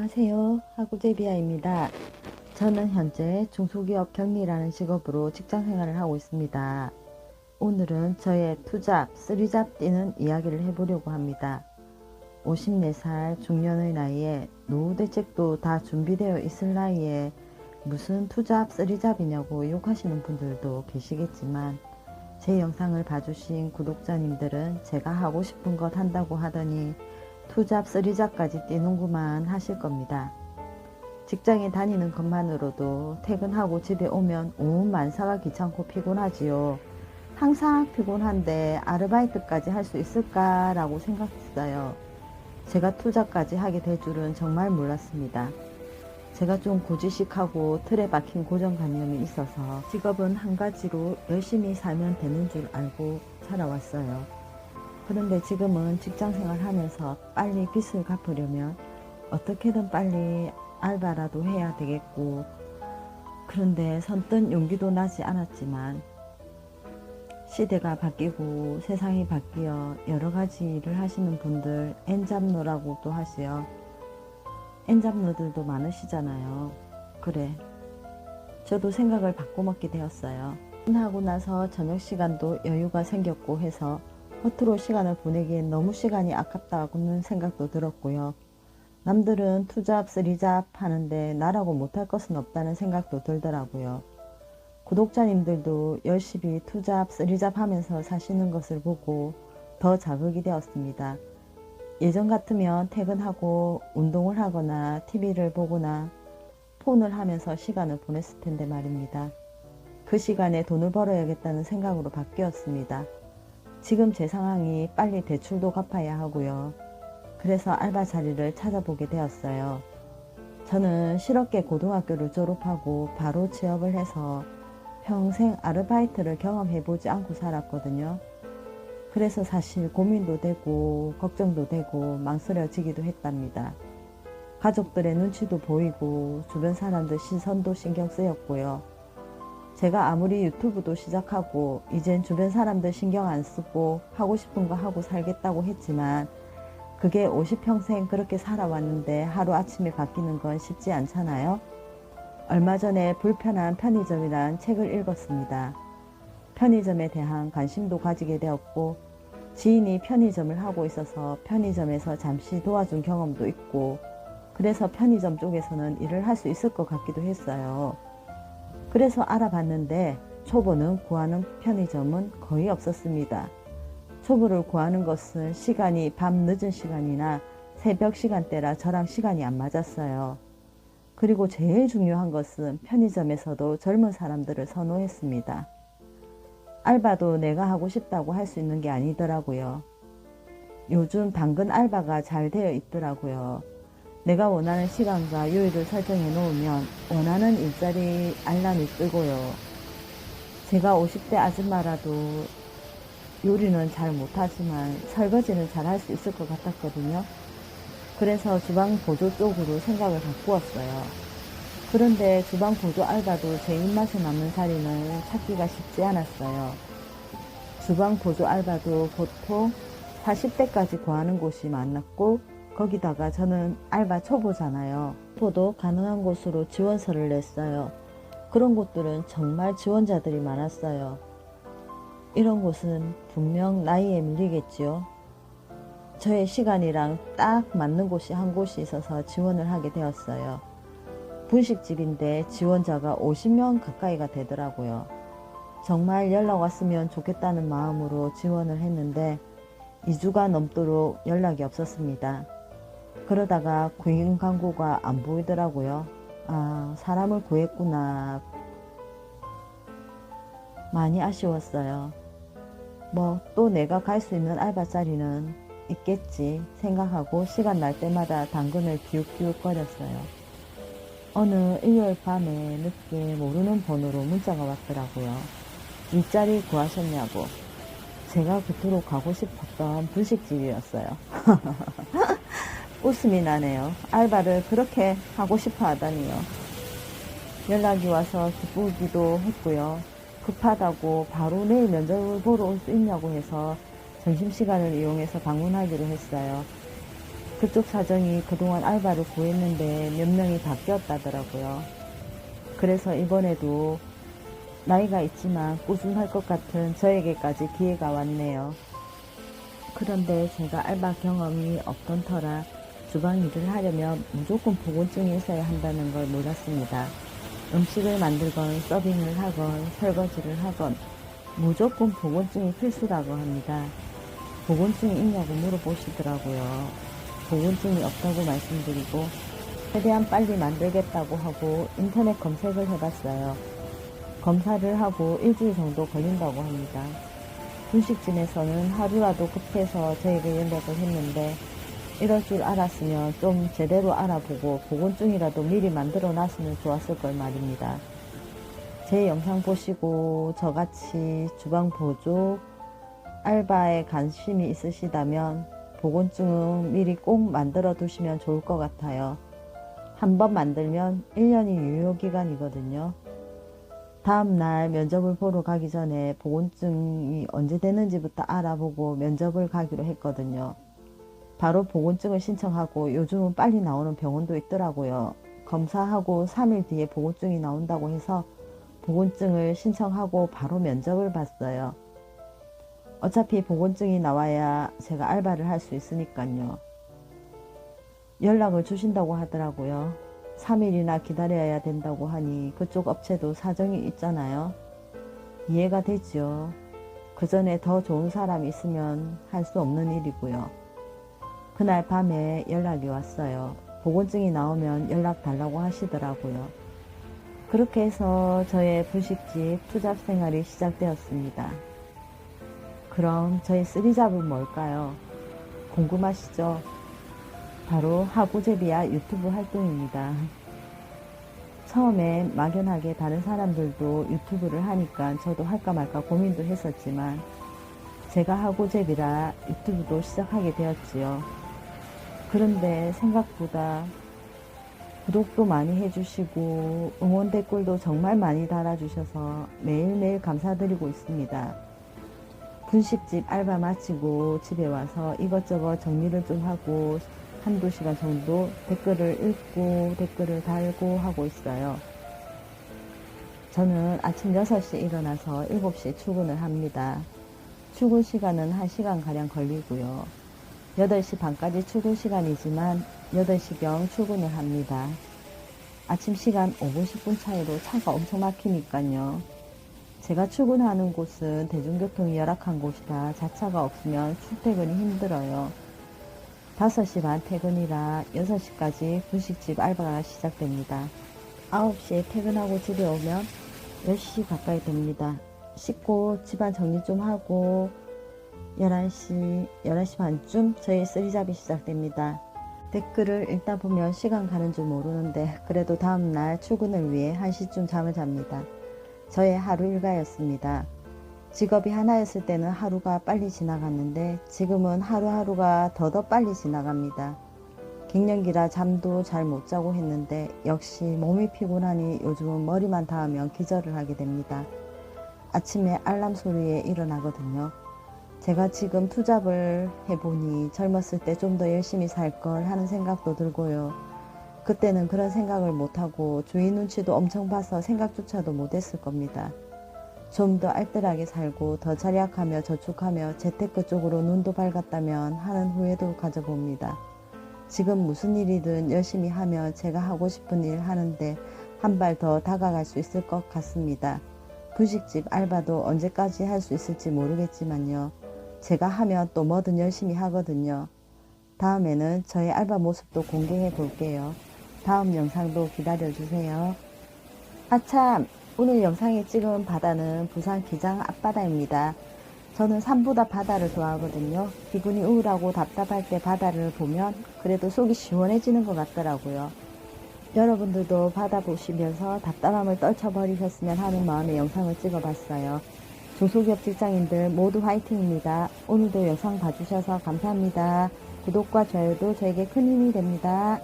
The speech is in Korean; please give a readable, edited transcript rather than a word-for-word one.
안녕하세요. 하구제비아입니다. 저는 현재 중소기업 경리라는 직업으로 직장생활을 하고 있습니다. 오늘은 저의 투잡, 쓰리잡 뛰는 이야기를 해보려고 합니다. 54살 중년의 나이에 노후 대책도 다 준비되어 있을 나이에 무슨 투잡, 쓰리잡이냐고 욕하시는 분들도 계시겠지만 제 영상을 봐주신 구독자님들은 제가 하고 싶은 것 한다고 하더니 투잡, 쓰리잡까지 뛰는구만 하실 겁니다. 직장에 다니는 것만으로도 퇴근하고 집에 오면 온 만사가 귀찮고 피곤하지요. 항상 피곤한데 아르바이트까지 할 수 있을까라고 생각했어요. 제가 투잡까지 하게 될 줄은 정말 몰랐습니다. 제가 좀 고지식하고 틀에 박힌 고정관념이 있어서 직업은 한 가지로 열심히 살면 되는 줄 알고 살아왔어요. 그런데 지금은 직장생활 하면서 빨리 빚을 갚으려면 어떻게든 빨리 알바라도 해야 되겠고, 그런데 선뜻 용기도 나지 않았지만 시대가 바뀌고 세상이 바뀌어 여러 가지 일을 하시는 분들 엔잡노라고도 하시요. 엔잡노들도 많으시잖아요. 그래, 저도 생각을 바꿔먹게 되었어요. 하고 나서 저녁 시간도 여유가 생겼고 해서 허투루 시간을 보내기엔 너무 시간이 아깝다고는 생각도 들었고요. 남들은 투잡, 쓰리잡 하는데 나라고 못할 것은 없다는 생각도 들더라고요. 구독자님들도 열심히 투잡, 쓰리잡 하면서 사시는 것을 보고 더 자극이 되었습니다. 예전 같으면 퇴근하고 운동을 하거나 TV를 보거나 폰을 하면서 시간을 보냈을 텐데 말입니다. 그 시간에 돈을 벌어야겠다는 생각으로 바뀌었습니다. 지금 제 상황이 빨리 대출도 갚아야 하고요. 그래서 알바 자리를 찾아보게 되었어요. 저는 실업계 고등학교를 졸업하고 바로 취업을 해서 평생 아르바이트를 경험해보지 않고 살았거든요. 그래서 사실 고민도 되고 걱정도 되고 망설여지기도 했답니다. 가족들의 눈치도 보이고 주변 사람들 시선도 신경 쓰였고요. 제가 아무리 유튜브도 시작하고 이젠 주변 사람들 신경 안 쓰고 하고 싶은 거 하고 살겠다고 했지만 그게 50평생 그렇게 살아왔는데 하루아침에 바뀌는 건 쉽지 않잖아요. 얼마 전에 불편한 편의점이란 책을 읽었습니다. 편의점에 대한 관심도 가지게 되었고 지인이 편의점을 하고 있어서 편의점에서 잠시 도와준 경험도 있고 그래서 편의점 쪽에서는 일을 할 수 있을 것 같기도 했어요. 그래서 알아봤는데 초보는 구하는 편의점은 거의 없었습니다. 초보를 구하는 것은 시간이 밤 늦은 시간이나 새벽 시간대라 저랑 시간이 안 맞았어요. 그리고 제일 중요한 것은 편의점에서도 젊은 사람들을 선호했습니다. 알바도 내가 하고 싶다고 할 수 있는 게 아니더라고요. 요즘 당근 알바가 잘 되어 있더라고요. 내가 원하는 시간과 요일을 설정해 놓으면 원하는 일자리 알람이 뜨고요. 제가 50대 아줌마라도 요리는 잘 못하지만 설거지는 잘 할 수 있을 것 같았거든요. 그래서 주방 보조 쪽으로 생각을 바꾸었어요. 그런데 주방 보조 알바도 제 입맛에 맞는 자리는 찾기가 쉽지 않았어요. 주방 보조 알바도 보통 40대까지 구하는 곳이 많았고 거기다가 저는 알바 초보잖아요. 초보도 가능한 곳으로 지원서를 냈어요. 그런 곳들은 정말 지원자들이 많았어요. 이런 곳은 분명 나이에 밀리겠지요. 저의 시간이랑 딱 맞는 곳이 한 곳이 있어서 지원을 하게 되었어요. 분식집인데 지원자가 50명 가까이가 되더라고요. 정말 연락 왔으면 좋겠다는 마음으로 지원을 했는데 2주가 넘도록 연락이 없었습니다. 그러다가 구인 광고가 안 보이더라고요. 아, 사람을 구했구나. 많이 아쉬웠어요. 뭐 또 내가 갈 수 있는 알바 자리는 있겠지 생각하고 시간 날 때마다 당근을 기웃기웃 거렸어요. 어느 일요일 밤에 늦게 모르는 번호로 문자가 왔더라고요. 일자리 구하셨냐고. 제가 그토록 가고 싶었던 분식집이었어요. 웃음이 나네요. 알바를 그렇게 하고 싶어 하다니요. 연락이 와서 기쁘기도 했고요. 급하다고 바로 내일 면접을 보러 올 수 있냐고 해서 점심시간을 이용해서 방문하기로 했어요. 그쪽 사정이 그동안 알바를 구했는데 몇 명이 바뀌었다더라고요. 그래서 이번에도 나이가 있지만 꾸준할 것 같은 저에게까지 기회가 왔네요. 그런데 제가 알바 경험이 없던 터라 주방 일을 하려면 무조건 보건증이 있어야 한다는 걸 몰랐습니다. 음식을 만들건 서빙을 하건 설거지를 하건 무조건 보건증이 필수라고 합니다. 보건증이 있냐고 물어보시더라고요. 보건증이 없다고 말씀드리고 최대한 빨리 만들겠다고 하고 인터넷 검색을 해봤어요. 검사를 하고 일주일 정도 걸린다고 합니다. 분식집에서는 하루라도 급해서 저에게 연락을 했는데 이럴 줄 알았으면 좀 제대로 알아보고 보건증이라도 미리 만들어 놨으면 좋았을 걸 말입니다. 제 영상 보시고 저같이 주방 보조 알바에 관심이 있으시다면 보건증은 미리 꼭 만들어 두시면 좋을 것 같아요. 한번 만들면 1년이 유효기간이거든요. 다음날 면접을 보러 가기 전에 보건증이 언제 되는지부터 알아보고 면접을 가기로 했거든요. 바로 보건증을 신청하고 요즘은 빨리 나오는 병원도 있더라고요. 검사하고 3일 뒤에 보건증이 나온다고 해서 보건증을 신청하고 바로 면접을 봤어요. 어차피 보건증이 나와야 제가 알바를 할 수 있으니까요. 연락을 주신다고 하더라고요. 3일이나 기다려야 된다고 하니 그쪽 업체도 사정이 있잖아요. 이해가 되죠. 그 전에 더 좋은 사람이 있으면 할 수 없는 일이고요. 그날 밤에 연락이 왔어요. 보건증이 나오면 연락 달라고 하시더라고요. 그렇게 해서 저의 분식집 투잡 생활이 시작되었습니다. 그럼 저의 쓰리잡은 뭘까요? 궁금하시죠? 바로 하구제비야 유튜브 활동입니다. 처음에 막연하게 다른 사람들도 유튜브를 하니까 저도 할까 말까 고민도 했었지만 제가 하구제비라 유튜브도 시작하게 되었지요. 그런데 생각보다 구독도 많이 해주시고 응원 댓글도 정말 많이 달아주셔서 매일매일 감사드리고 있습니다. 분식집 알바 마치고 집에 와서 이것저것 정리를 좀 하고 한두 시간 정도 댓글을 읽고 댓글을 달고 하고 있어요. 저는 아침 6시에 일어나서 7시에 출근을 합니다. 출근 시간은 1시간가량 걸리고요. 8시 반까지 출근 시간이지만 8시경 출근을 합니다. 아침 시간 5분 10분 차이로 차가 엄청 막히니까요. 제가 출근하는 곳은 대중교통이 열악한 곳이라 자차가 없으면 출퇴근이 힘들어요. 5시 반 퇴근이라 6시까지 분식집 알바가 시작됩니다. 9시에 퇴근하고 집에 오면 10시 가까이 됩니다. 씻고 집안 정리 좀 하고 11시 반쯤 저희 쓰리잡이 시작됩니다. 댓글을 읽다 보면 시간 가는 줄 모르는데 그래도 다음날 출근을 위해 1시쯤 잠을 잡니다. 저의 하루 일과였습니다. 직업이 하나였을 때는 하루가 빨리 지나갔는데 지금은 하루하루가 더더 빨리 지나갑니다. 갱년기라 잠도 잘 못 자고 했는데 역시 몸이 피곤하니 요즘은 머리만 닿으면 기절을 하게 됩니다. 아침에 알람 소리에 일어나거든요. 제가 지금 투잡을 해보니 젊었을 때 좀 더 열심히 살 걸 하는 생각도 들고요. 그때는 그런 생각을 못하고 주위 눈치도 엄청 봐서 생각조차도 못했을 겁니다. 좀 더 알뜰하게 살고 더 절약하며 저축하며 재테크 쪽으로 눈도 밝았다면 하는 후회도 가져봅니다. 지금 무슨 일이든 열심히 하며 제가 하고 싶은 일 하는데 한 발 더 다가갈 수 있을 것 같습니다. 분식집 알바도 언제까지 할 수 있을지 모르겠지만요. 제가 하면 또 뭐든 열심히 하거든요. 다음에는 저의 알바 모습도 공개해 볼게요. 다음 영상도 기다려주세요. 아참! 오늘 영상에 찍은 바다는 부산 기장 앞바다입니다. 저는 산보다 바다를 좋아하거든요. 기분이 우울하고 답답할 때 바다를 보면 그래도 속이 시원해지는 것 같더라고요. 여러분들도 바다 보시면서 답답함을 떨쳐버리셨으면 하는 마음에 영상을 찍어봤어요. 중소기업 직장인들 모두 화이팅입니다. 오늘도 영상 봐주셔서 감사합니다. 구독과 좋아요도 저에게 큰 힘이 됩니다.